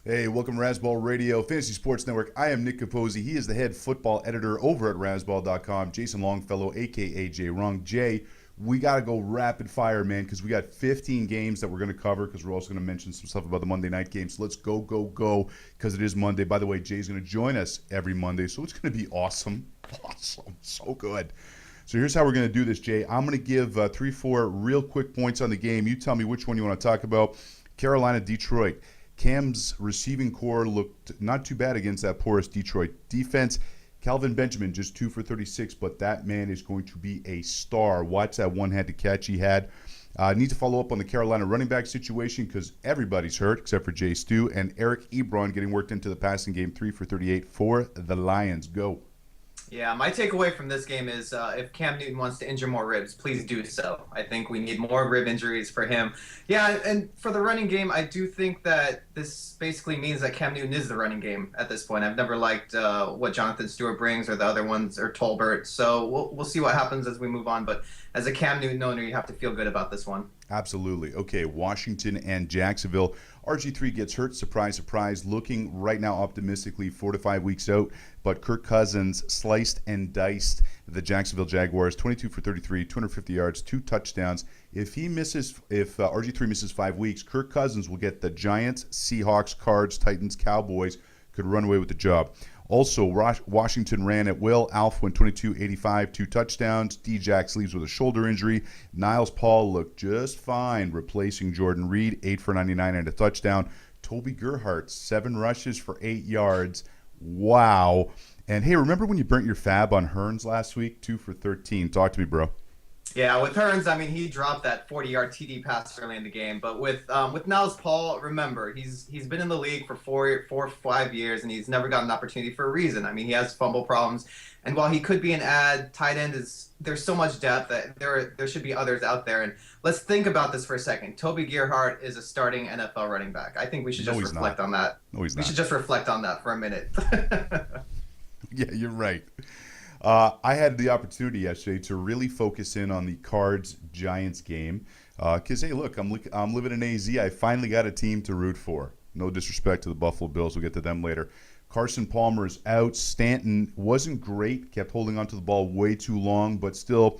Hey, welcome to Razzball Radio, Fantasy Sports Network. I am Nick Capozzi. He is the head football editor over at Razzball.com. Jason Longfellow, a.k.a. JayWrong. Jay, we got to go rapid fire, man, because we got 15 games that we're going to cover because we're also going to mention some stuff about the Monday night games. So let's go, because it is Monday. By the way, Jay's going to join us every Monday, so it's going to be awesome. Awesome. So good. So here's how we're going to do this, Jay. I'm going to give 3-4 real quick points on the game. You tell me which one you want to talk about. Carolina, Detroit. Cam's receiving core looked not too bad against that porous Detroit defense. Calvin Benjamin just 2 for 36, but that man is going to be a star. Watch that one-handed catch he had. Need to follow up on the Carolina running back situation because everybody's hurt except for Jay Stu and Eric Ebron getting worked into the passing game, 3 for 38 for the Lions. Go. Yeah, my takeaway from this game is if Cam Newton wants to injure more ribs, please do so. I think we need more rib injuries for him. Yeah, and for the running game, I do think that this basically means that Cam Newton is the running game at this point. I've never liked what Jonathan Stewart brings or the other ones or Tolbert. So we'll see what happens as we move on. But as a Cam Newton owner, you have to feel good about this one. Absolutely. Okay, Washington and Jacksonville. RG3 gets hurt. Surprise, surprise. Looking right now optimistically 4 to 5 weeks out. But Kirk Cousins sliced and diced the Jacksonville Jaguars. 22 for 33, 250 yards, 2 touchdowns. If RG3 misses 5 weeks, Kirk Cousins will get the Giants, Seahawks, Cards, Titans, Cowboys. Could run away with the job. Also, Washington ran at will. Alf went 22-85, 2 touchdowns. D-Jax leaves with a shoulder injury. Niles Paul looked just fine, replacing Jordan Reed, 8 for 99 and a touchdown. Toby Gerhart, 7 rushes for 8 yards. Wow. And, hey, remember when you burnt your fab on Hearns last week? 2 for 13. Talk to me, bro. Yeah, with Hearns, I mean, he dropped that 40-yard TD pass early in the game. But with Niles Paul, remember, he's been in the league for 4 or 5 years, and he's never got an opportunity for a reason. I mean, he has fumble problems. And while he could be an tight end there's so much depth that there should be others out there. And let's think about this for a second. Toby Gerhart is a starting NFL running back. I think we should just reflect on that. No, he's not. We should just reflect on that for a minute. Yeah, you're right. I had the opportunity yesterday to really focus in on the Cards-Giants game because, hey, look, I'm living in AZ. I finally got a team to root for. No disrespect to the Buffalo Bills. We'll get to them later. Carson Palmer is out. Stanton wasn't great. Kept holding onto the ball way too long, but still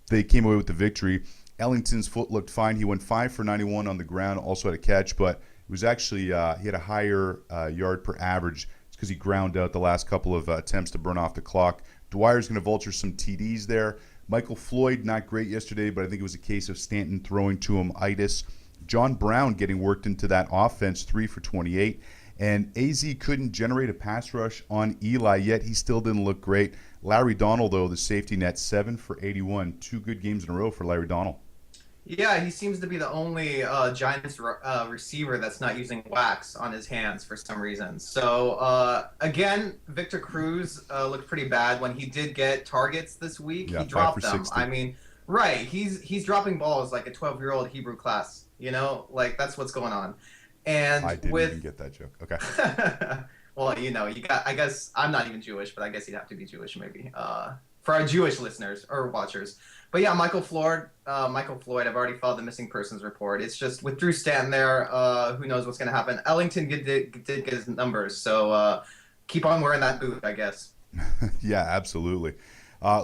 they came away with the victory. Ellington's foot looked fine. He went 5 for 91 on the ground, also had a catch, but it was actually he had a higher yard per average. It's because he ground out the last couple of attempts to burn off the clock. Dwyer's going to vulture some TDs there. Michael Floyd, not great yesterday, but I think it was a case of Stanton throwing to him itis. John Brown getting worked into that offense, 3 for 28. And AZ couldn't generate a pass rush on Eli, yet he still didn't look great. Larry Donnell, though, the safety net, 7 for 81. 2 good games in a row for Larry Donnell. Yeah, he seems to be the only Giants receiver that's not using wax on his hands for some reason. So, again, Victor Cruz looked pretty bad. When he did get targets this week, he dropped them. 60. I mean, right, he's dropping balls like a 12-year-old Hebrew class, like that's what's going on. And I didn't even get that joke. Okay. Well, I guess I'm not even Jewish, but I guess you'd have to be Jewish maybe for our Jewish listeners or watchers. But yeah, Michael Floyd, I've already filed the missing persons report. It's just with Drew Stanton there, who knows what's going to happen. Ellington did get his numbers, so keep on wearing that boot, I guess. Yeah, absolutely.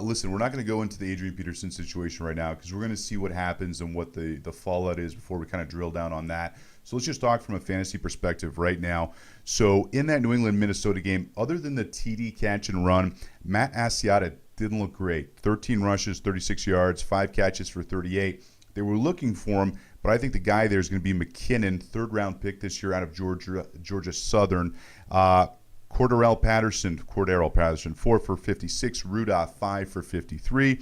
Listen, we're not going to go into the Adrian Peterson situation right now because we're going to see what happens and what the fallout is before we kind of drill down on that. So let's just talk from a fantasy perspective right now. So in that New England-Minnesota game, other than the TD catch and run, Matt Asiata didn't look great. 13 rushes, 36 yards, 5 catches for 38. They were looking for him, but I think the guy there is going to be McKinnon, 3rd-round pick this year out of Georgia Southern. Cordero Patterson, 4 for 56. Rudolph, 5 for 53.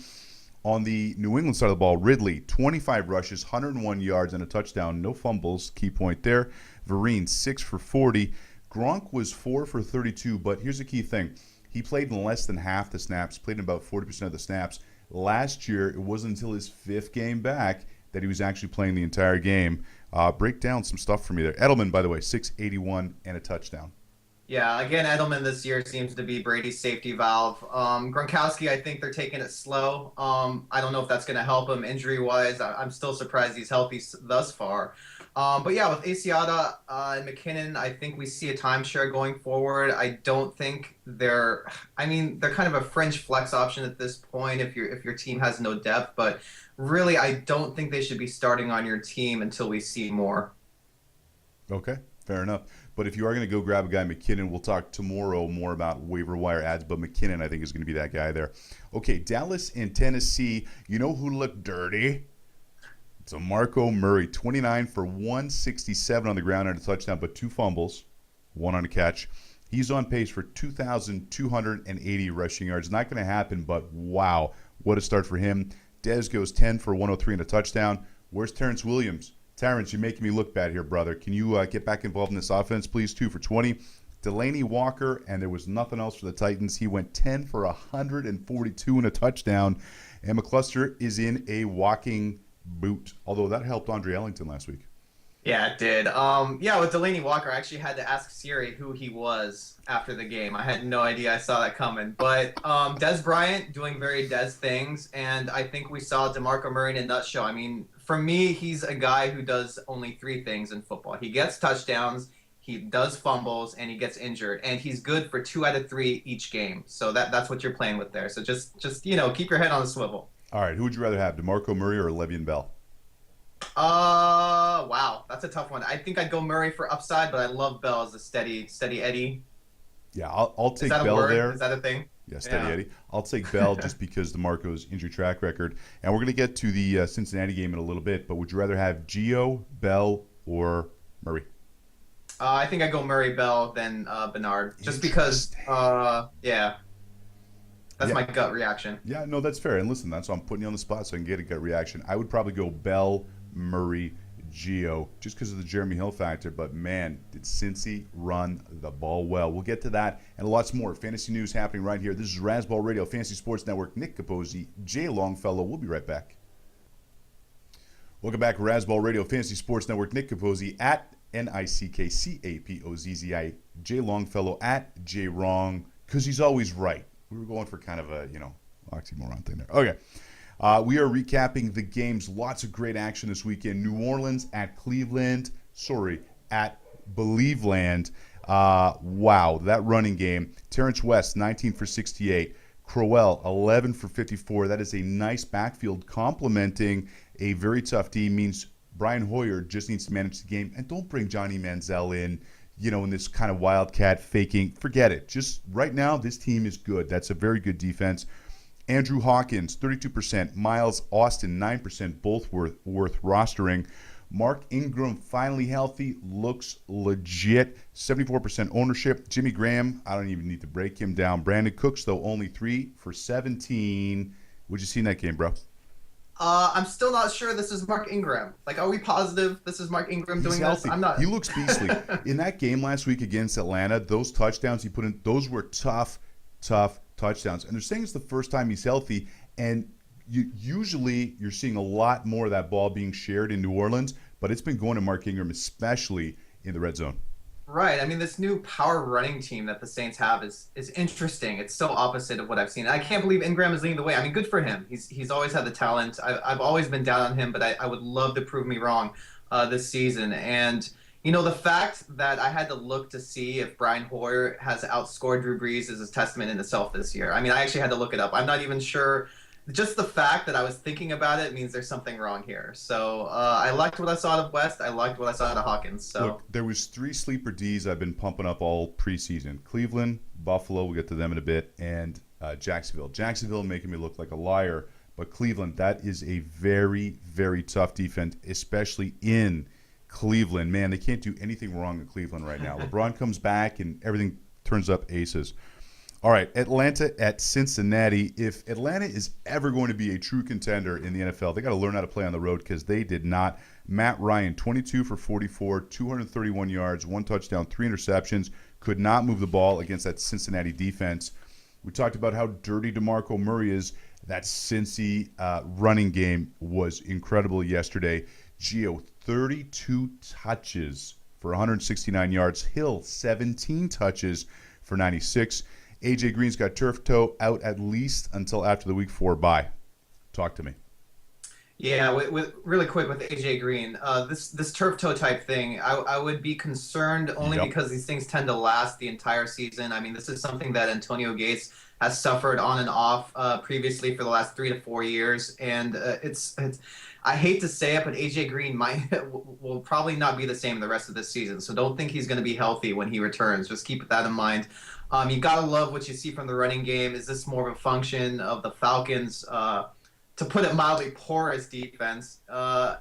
On the New England side of the ball, Ridley, 25 rushes, 101 yards, and a touchdown. No fumbles. Key point there. Vereen, 6 for 40. Gronk was 4 for 32, but here's the key thing. He played in less than half the snaps, played in about 40% of the snaps. Last year, it wasn't until his 5th game back that he was actually playing the entire game. Break down some stuff for me there. Edelman, by the way, 681 and a touchdown. Yeah, again, Edelman this year seems to be Brady's safety valve. Gronkowski, I think they're taking it slow. I don't know if that's going to help him injury-wise. I'm still surprised he's healthy thus far. But yeah, with Asiata and McKinnon, I think we see a timeshare going forward. I don't think I mean, they're kind of a fringe flex option at this point if your team has no depth. But really, I don't think they should be starting on your team until we see more. Okay, fair enough. But if you are going to go grab a guy, McKinnon, we'll talk tomorrow more about waiver wire ads, but McKinnon, I think, is going to be that guy there. Okay, Dallas and Tennessee. You know who looked dirty? It's DeMarco Murray, 29 for 167 on the ground and a touchdown, but 2 fumbles, 1 on a catch. He's on pace for 2,280 rushing yards. Not going to happen, but wow, what a start for him. Dez goes 10 for 103 and a touchdown. Where's Terrence Williams? Terrence, you're making me look bad here, brother. Can you get back involved in this offense, please? 2 for 20. Delaney Walker, and there was nothing else for the Titans. He went 10 for 142 and a touchdown. And McCluster is in a walking boot, although that helped Andre Ellington last week. Yeah, it did. Yeah, with Delaney Walker, I actually had to ask Siri who he was after the game. I had no idea I saw that coming. But Dez Bryant doing very Dez things, and I think we saw DeMarco Murray in a nutshell. I mean, for me, he's a guy who does only 3 things in football. He gets touchdowns, he does fumbles, and he gets injured. And he's good for 2 out of 3 each game. So that's what you're playing with there. So just keep your head on the swivel. All right, who would you rather have, DeMarco Murray or Le'Veon Bell? Wow, that's a tough one. I think I'd go Murray for upside, but I love Bell as a steady Eddie. Yeah, I'll take Is that a Bell word? there. Is that a thing? Yeah, steady Eddie. I'll take Bell just because DeMarco's injury track record. And we're going to get to the Cincinnati game in a little bit, but would you rather have Gio, Bell, or Murray? I think I'd go Murray, Bell, then Bernard, just because. Yeah. That's my gut reaction. Yeah, no, that's fair. And listen, that's why I'm putting you on the spot so I can get a gut reaction. I would probably go Bell, Murray, Gio, just because of the Jeremy Hill factor. But man, did Cincy run the ball well. We'll get to that and lots more fantasy news happening right here. This is Razzball Radio, Fantasy Sports Network. Nick Capozzi, Jay Longfellow. We'll be right back. Welcome back, Razzball Radio, Fantasy Sports Network. Nick Capozzi at NickCapozzi, Jay Longfellow at JayWrong, because he's always right. We were going for kind of a, oxymoron thing there. Okay. We are recapping the games. Lots of great action this weekend. New Orleans at Cleveland. At Believeland. Wow, that running game. Terrence West, 19 for 68. Crowell, 11 for 54. That is a nice backfield complementing a very tough team. Means Brian Hoyer just needs to manage the game. And don't bring Johnny Manziel in in this kind of wildcat faking. Forget it. Just right now, this team is good. That's a very good defense. Andrew Hawkins, 32%. Miles Austin, 9%. Both worth rostering. Mark Ingram, finally healthy. Looks legit. 74% ownership. Jimmy Graham, I don't even need to break him down. Brandon Cooks, though, only 3 for 17. What'd you see in that game, bro? I'm still not sure this is Mark Ingram. Like, are we positive this is Mark Ingram doing healthy. this? I'm not. He looks beastly. In that game last week against Atlanta, those touchdowns he put in, those were tough touchdowns. And they're saying it's the first time he's healthy. And usually you're seeing a lot more of that ball being shared in New Orleans, but it's been going to Mark Ingram, especially in the red zone. Right. I mean, this new power running team that the Saints have is interesting. It's so opposite of what I've seen. I can't believe Ingram is leading the way. I mean, good for him. He's always had the talent. I've always been down on him, but I would love to prove me wrong this season. And, the fact that I had to look to see if Brian Hoyer has outscored Drew Brees is a testament in itself this year. I mean, I actually had to look it up. I'm not even sure. Just the fact that I was thinking about it means there's something wrong here. So I liked what I saw out of West. I liked what I saw out of Hawkins. So look, there was 3 sleeper Ds I've been pumping up all preseason. Cleveland, Buffalo, we'll get to them in a bit, and Jacksonville. Jacksonville making me look like a liar, but Cleveland, that is a very, very tough defense, especially in Cleveland. Man, they can't do anything wrong in Cleveland right now. LeBron comes back and everything turns up aces. All right, Atlanta at Cincinnati. If Atlanta is ever going to be a true contender in the NFL, they got to learn how to play on the road because they did not. Matt Ryan, 22 for 44, 231 yards, 1 touchdown, 3 interceptions. Could not move the ball against that Cincinnati defense. We talked about how dirty DeMarco Murray is. That Cincy running game was incredible yesterday. Gio, 32 touches for 169 yards. Hill, 17 touches for 96. AJ Green's got turf toe, out at least until after the week 4 bye. Talk to me. Yeah, with really quick with AJ Green, this turf toe type thing, I would be concerned only Yep. because these things tend to last the entire season. I mean, this is something that Antonio Gates has suffered on and off previously for the last 3 to 4 years, and it's I hate to say it, but AJ Green might will probably not be the same the rest of this season. So don't think he's going to be healthy when he returns. Just keep that in mind. You gotta love what you see from the running game. Is this more of a function of the Falcons? To put it mildly, porous defense. I'm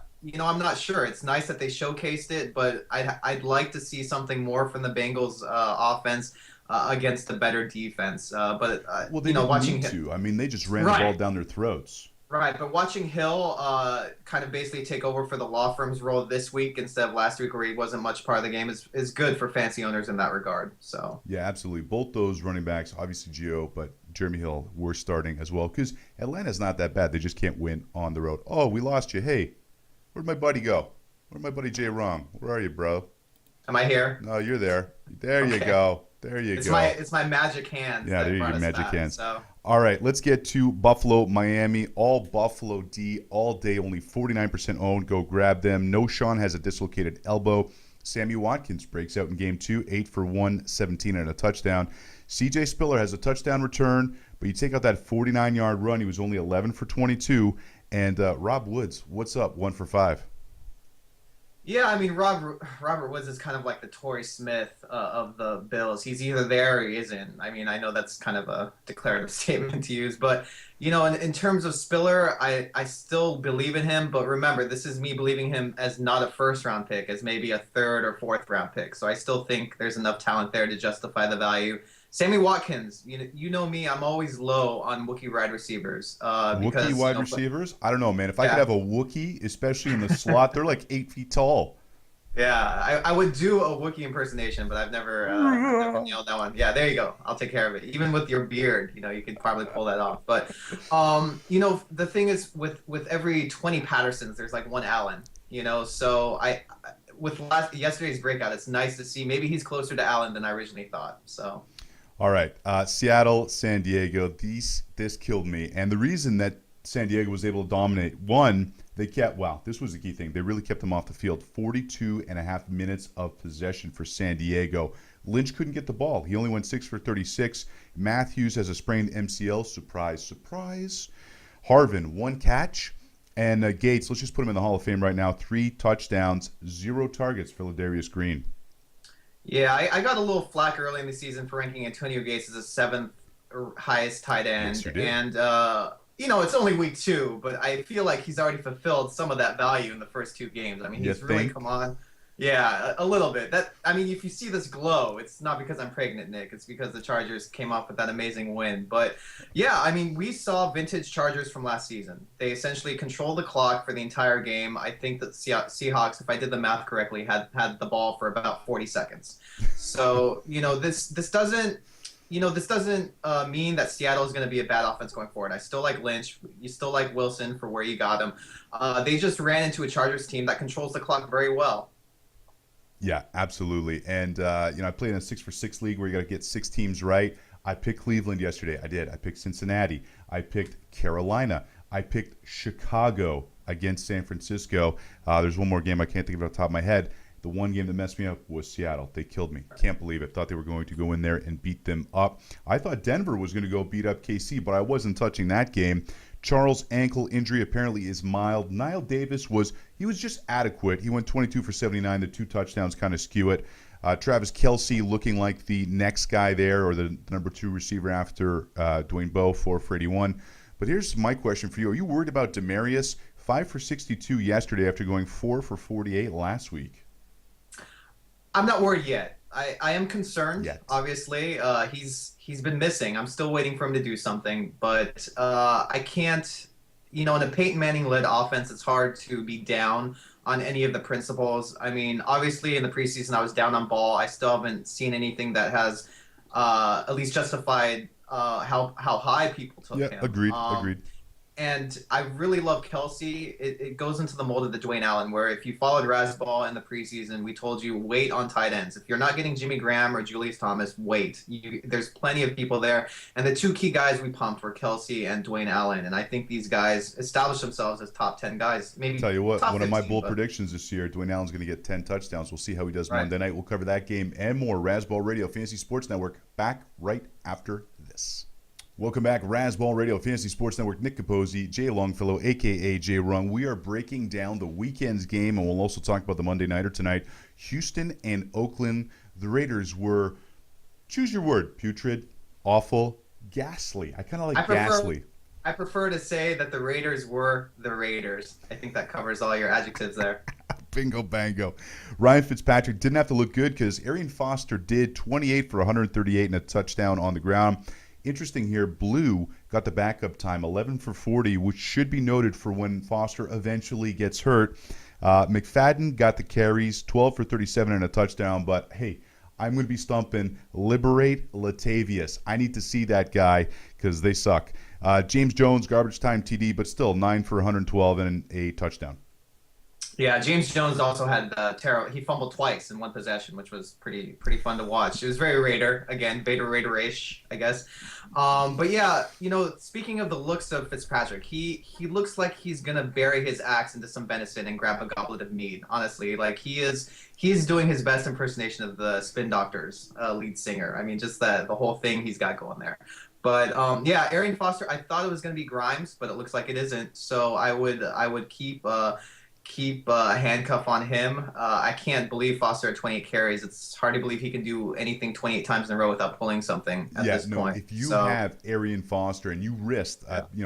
not sure. It's nice that they showcased it, but I'd like to see something more from the Bengals offense against a better defense. But Well, they didn't watching need to. I mean, they just ran the ball right, down their throats. right. But watching Hill kind of basically take over for the law firm's role this week instead of last week, where he wasn't much part of the game, is good for fancy owners in that regard. So. Yeah, absolutely. Both those running backs, obviously Gio, but Jeremy Hill, were starting as well because Atlanta's not that bad. They just can't win on the road. Oh, we lost you. Hey, where'd my buddy go? Where'd my buddy JayWrong? Where are you, bro? Am I here? No, you're there. There you Okay. go. There you It's go. my magic hands Yeah, that there you brought go, us magic back. hands. So. All right, let's get to Buffalo, Miami. All Buffalo D all day, only 49% owned. Go grab them. No Sean has a dislocated elbow. Sammy Watkins breaks out in game 2, 8 for 117 and a touchdown. CJ Spiller has a touchdown return, but you take out that 49-yard run, he was only 11 for 22. And Rob Woods, what's up? 1 for 5. Yeah, I mean, Robert Woods is kind of like the Torrey Smith of the Bills. He's either there or he isn't. I mean, I know that's kind of a declarative statement to use, but in terms of Spiller, I still believe in him. But remember, this is me believing him as not a first round pick, as maybe a third or fourth round pick. So I still think there's enough talent there to justify the value. Sammy Watkins, you know me, I'm always low on Wookiee wide receivers Wookiee because wide receivers? I don't know, man. If I could yeah. have a Wookiee, especially in the slot, they're like 8 feet tall. Yeah, I would do a Wookiee impersonation, but I've never nailed that one. Yeah, there you go. I'll take care of it. Even with your beard, you could probably pull that off. But, the thing is, with every 20 Pattersons, there's like one Allen. So with yesterday's breakout, it's nice to see. Maybe he's closer to Allen than I originally thought. So. All right, Seattle, San Diego. This killed me, and the reason that San Diego was able to dominate, one, this was the key thing. They really kept them off the field. 42 and a half minutes of possession for San Diego. Lynch couldn't get the ball. He only went 6 for 36. Matthews has a sprained MCL. Surprise, surprise. Harvin, 1 catch. And Gates, let's just put him in the Hall of Fame right now. 3 touchdowns, 0 targets for Ladarius Green. Yeah, I got a little flack early in the season for ranking Antonio Gates as the 7th highest tight end. Yes, you did. And, it's only week 2, but I feel like he's already fulfilled some of that value in the first 2 games. I mean, he's really come on. Yeah, a little bit. If you see this glow, it's not because I'm pregnant, Nick. It's because the Chargers came off with that amazing win. But, yeah, I mean, we saw vintage Chargers from last season. They essentially controlled the clock for the entire game. I think that Seahawks, if I did the math correctly, had the ball for about 40 seconds. So, this doesn't mean that Seattle is going to be a bad offense going forward. I still like Lynch. You still like Wilson for where you got him. They just ran into a Chargers team that controls the clock very well. Yeah, absolutely. And, I played in a 6-for-6 league where you got to get 6 teams right. I picked Cleveland yesterday. I did. I picked Cincinnati. I picked Carolina. I picked Chicago against San Francisco. There's one more game I can't think of off the top of my head. The one game that messed me up was Seattle. They killed me. Can't believe it. Thought they were going to go in there and beat them up. I thought Denver was going to go beat up KC, but I wasn't touching that game. Charles' ankle injury apparently is mild. Niall Davis was just adequate. He went 22 for 79. The 2 touchdowns kind of skew it. Travis Kelce looking like the next guy there, or the number 2 receiver after Dwayne Bowe, 4 for 81. But here's my question for you. Are you worried about Demarius? 5 for 62 yesterday after going 4 for 48 last week. I'm not worried yet. I am concerned. Yet. Obviously, he's been missing. I'm still waiting for him to do something, but I can't. In a Peyton Manning-led offense, it's hard to be down on any of the principles. I mean, obviously, in the preseason, I was down on Ball. I still haven't seen anything that has at least justified how high people took him. Agreed. And I really love Kelsey. It goes into the mold of the Dwayne Allen, where if you followed Razzball in the preseason, we told you wait on tight ends. If you're not getting Jimmy Graham or Julius Thomas, wait. There's plenty of people there. And the two key guys we pumped were Kelsey and Dwayne Allen. And I think these guys established themselves as top 10 guys, maybe Tell you what, top one 15, of my bold but, predictions this year, Dwayne Allen's going to get 10 touchdowns. We'll see how he does right. Monday night. We'll cover that game and more. Razzball Radio, Fantasy Sports Network, back right after this. Welcome back, Razzball Radio, Fantasy Sports Network. Nick Capozzi, Jay Longfellow, a.k.a. JayWrong. We are breaking down the weekend's game, and we'll also talk about the Monday Nighter tonight. Houston and Oakland. The Raiders were, choose your word, putrid, awful, ghastly. I kind of like ghastly. I prefer to say that the Raiders were the Raiders. I think that covers all your adjectives there. Bingo, bango. Ryan Fitzpatrick didn't have to look good because Arian Foster did 28 for 138 and a touchdown on the ground. Interesting here, Blue got the backup time, 11 for 40, which should be noted for when Foster eventually gets hurt. McFadden got the carries, 12 for 37 and a touchdown, but hey, I'm going to be stumping Liberate Latavius. I need to see that guy because they suck. James Jones, garbage time TD, but still 9 for 112 and a touchdown. Yeah, James Jones also had he fumbled twice in one possession, which was pretty fun to watch. It was very Raider, again, Vader Raider-ish, I guess. But yeah, speaking of the looks of Fitzpatrick, he looks like he's gonna bury his axe into some venison and grab a goblet of mead. Honestly, like he's doing his best impersonation of the Spin Doctors lead singer. I mean, just the whole thing he's got going there. But yeah, Arian Foster, I thought it was gonna be Grimes, but it looks like it isn't. So I would keep a handcuff on him. I can't believe Foster at 28 carries. It's hard to believe he can do anything 28 times in a row without pulling something at this point. If you have Arian Foster and you risked,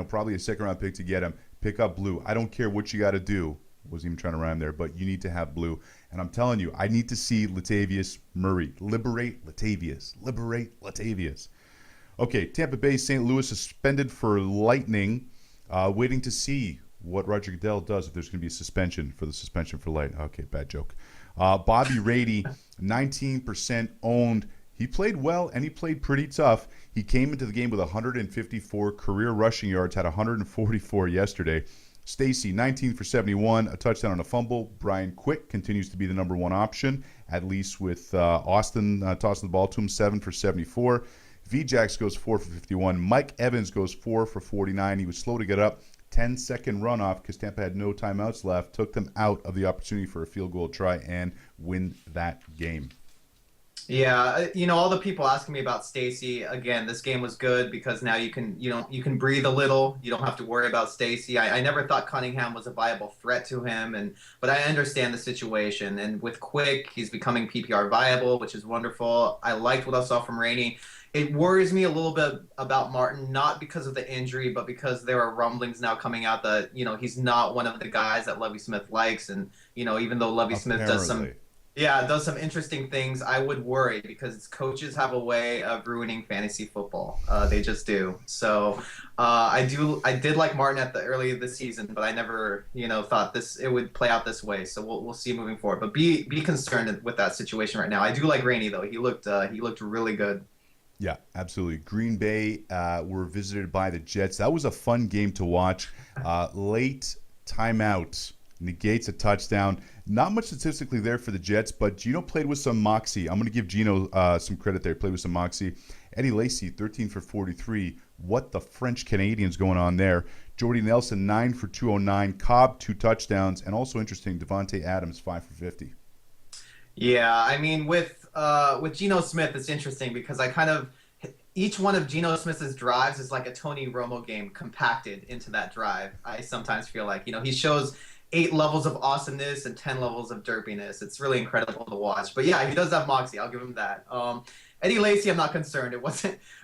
probably a second-round pick to get him, pick up Blue. I don't care what you got to do. Wasn't even trying to rhyme there, but you need to have Blue. And I'm telling you, I need to see Latavius Murray. Liberate Latavius. Liberate Latavius. Okay, Tampa Bay, St. Louis suspended for lightning. Waiting to see what Roger Goodell does if there's going to be a suspension for light. Okay, bad joke. Bobby Rady, 19% owned. He played well, and he played pretty tough. He came into the game with 154 career rushing yards, had 144 yesterday. Stacy, 19 for 71, a touchdown and a fumble. Brian Quick continues to be the number one option, at least with Austin tossing the ball to him, 7 for 74. Vjax goes 4 for 51. Mike Evans goes 4 for 49. He was slow to get up. 10-second runoff because Tampa had no timeouts left, took them out of the opportunity for a field goal try and win that game. Yeah, all the people asking me about Stacy, again, this game was good because now you can breathe a little. You don't have to worry about Stacy. I never thought Cunningham was a viable threat to him, but I understand the situation. And with Quick, he's becoming PPR viable, which is wonderful. I liked what I saw from Rainey. It worries me a little bit about Martin, not because of the injury, but because there are rumblings now coming out that, he's not one of the guys that Lovie Smith likes. And, even though Lovie Smith does some interesting things, I would worry because coaches have a way of ruining fantasy football. They just do. So I did like Martin at the early of the season, but I never, thought it would play out this way. So we'll see moving forward. But be concerned with that situation right now. I do like Rainey though. He looked really good. Yeah, absolutely. Green Bay were visited by the Jets. That was a fun game to watch. Late timeout negates a touchdown. Not much statistically there for the Jets, but Geno played with some moxie. I'm going to give Geno some credit there. Played with some moxie. Eddie Lacy, 13 for 43. What the French Canadians going on there? Jordy Nelson, 9 for 209. Cobb, 2 touchdowns. And also interesting, Devontae Adams, 5 for 50. Yeah, I mean, with Geno Smith, it's interesting because each one of Geno Smith's drives is like a Tony Romo game compacted into that drive. I sometimes feel like, he shows 8 levels of awesomeness and 10 levels of derpiness. It's really incredible to watch. But yeah, he does have moxie. I'll give him that. Eddie Lacy, I'm not concerned.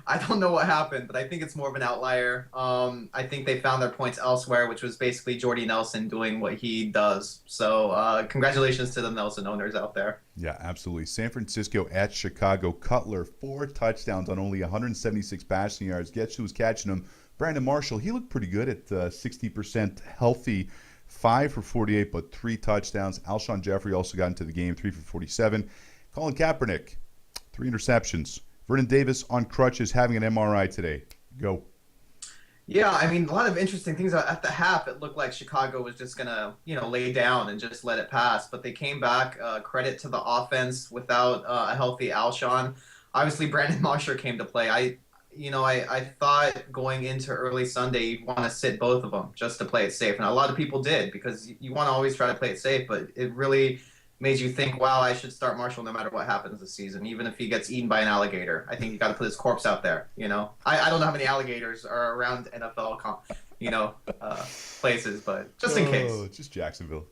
I don't know what happened, but I think it's more of an outlier. I think they found their points elsewhere, which was basically Jordy Nelson doing what he does. So congratulations to the Nelson owners out there. Yeah, absolutely. San Francisco at Chicago. Cutler, 4 touchdowns on only 176 passing yards. Guess who was catching him? Brandon Marshall. He looked pretty good at 60% healthy. 5 for 48, but 3 touchdowns. Alshon Jeffrey also got into the game, 3 for 47. Colin Kaepernick, 3 interceptions. Vernon Davis on crutches, having an MRI today. Go. Yeah, I mean, a lot of interesting things at the half. It looked like Chicago was just gonna, lay down and just let it pass, but they came back. Credit to the offense without a healthy Alshon. Obviously, Brandon Marshall came to play. I thought going into early Sunday you'd want to sit both of them just to play it safe, and a lot of people did because you want to always try to play it safe. But it really made you think, wow, I should start Marshall no matter what happens this season, even if he gets eaten by an alligator. I think you got to put his corpse out there. I don't know how many alligators are around NFL, places, but just in case. Oh, just Jacksonville,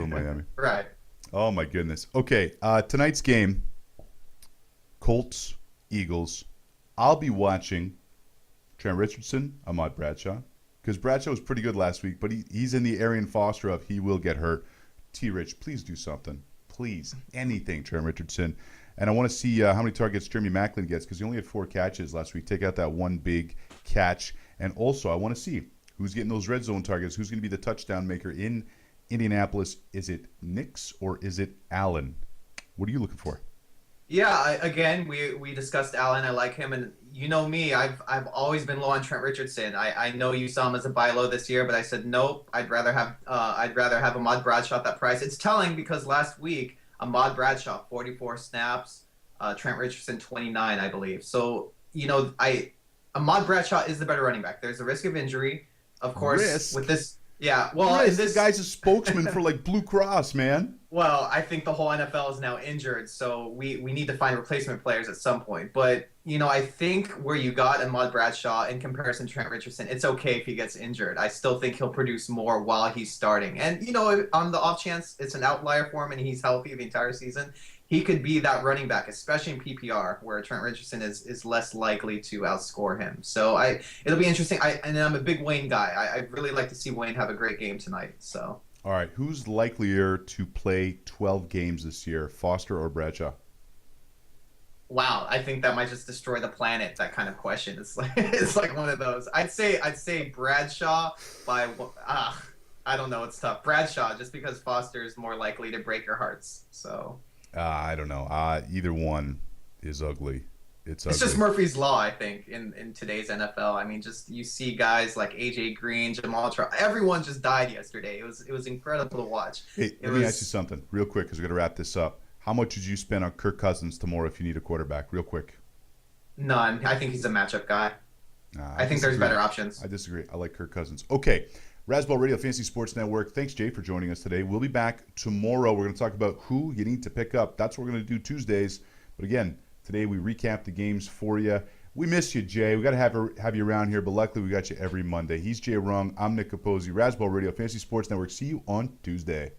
Miami. Right. Oh my goodness. Okay, tonight's game, Colts, Eagles. I'll be watching Trent Richardson, Ahmad Bradshaw, because Bradshaw was pretty good last week, but he's in the Arian Foster of he will get hurt. T-Rich, please do something. Please, anything, Trent Richardson. And I want to see how many targets Jeremy Maclin gets because he only had 4 catches last week. Take out that one big catch. And also, I want to see who's getting those red zone targets, who's going to be the touchdown maker in Indianapolis. Is it Nix or is it Allen? What are you looking for? Yeah, again, we discussed Allen. I like him, and you know me, I've always been low on Trent Richardson. I know you saw him as a buy low this year, but I said nope. I'd rather have Ahmad Bradshaw at that price. It's telling because last week Ahmad Bradshaw 44 snaps, Trent Richardson 29, I believe. So Ahmad Bradshaw is the better running back. There's a risk of injury, of course, Risk? with this. Yeah, well, This guy's a spokesman for like Blue Cross, man. Well, I think the whole NFL is now injured, so we need to find replacement players at some point. But, I think where you got Ahmad Bradshaw in comparison to Trent Richardson, it's okay if he gets injured. I still think he'll produce more while he's starting. And, on the off chance it's an outlier for him and he's healthy the entire season, he could be that running back, especially in PPR, where Trent Richardson is less likely to outscore him. So it'll be interesting. And I'm a big Wayne guy. I'd really like to see Wayne have a great game tonight. So. All right, who's likelier to play 12 games this year, Foster or Bradshaw? Wow, I think that might just destroy the planet. That kind of question. It's like one of those. I'd say Bradshaw by I don't know. It's tough. Bradshaw just because Foster is more likely to break your hearts. So I don't know. Either one is ugly. It's ugly. just Murphy's Law, I think, in today's NFL. I mean, just you see guys like AJ Green, Jamal Charles, everyone just died yesterday. It was incredible to watch. Hey, let me ask you something real quick because we're going to wrap this up. How much would you spend on Kirk Cousins tomorrow if you need a quarterback? Real quick. None. I think he's a matchup guy. I think there's better options. I disagree. I like Kirk Cousins. Okay. Razzball Radio, Fantasy Sports Network. Thanks, Jay, for joining us today. We'll be back tomorrow. We're going to talk about who you need to pick up. That's what we're going to do Tuesdays. But again, today we recap the games for you. We miss you, Jay. We got to have you around here, but luckily we got you every Monday. He's JayWrong. I'm Nick Capozzi. Razzball Radio, Fantasy Sports Network. See you on Tuesday.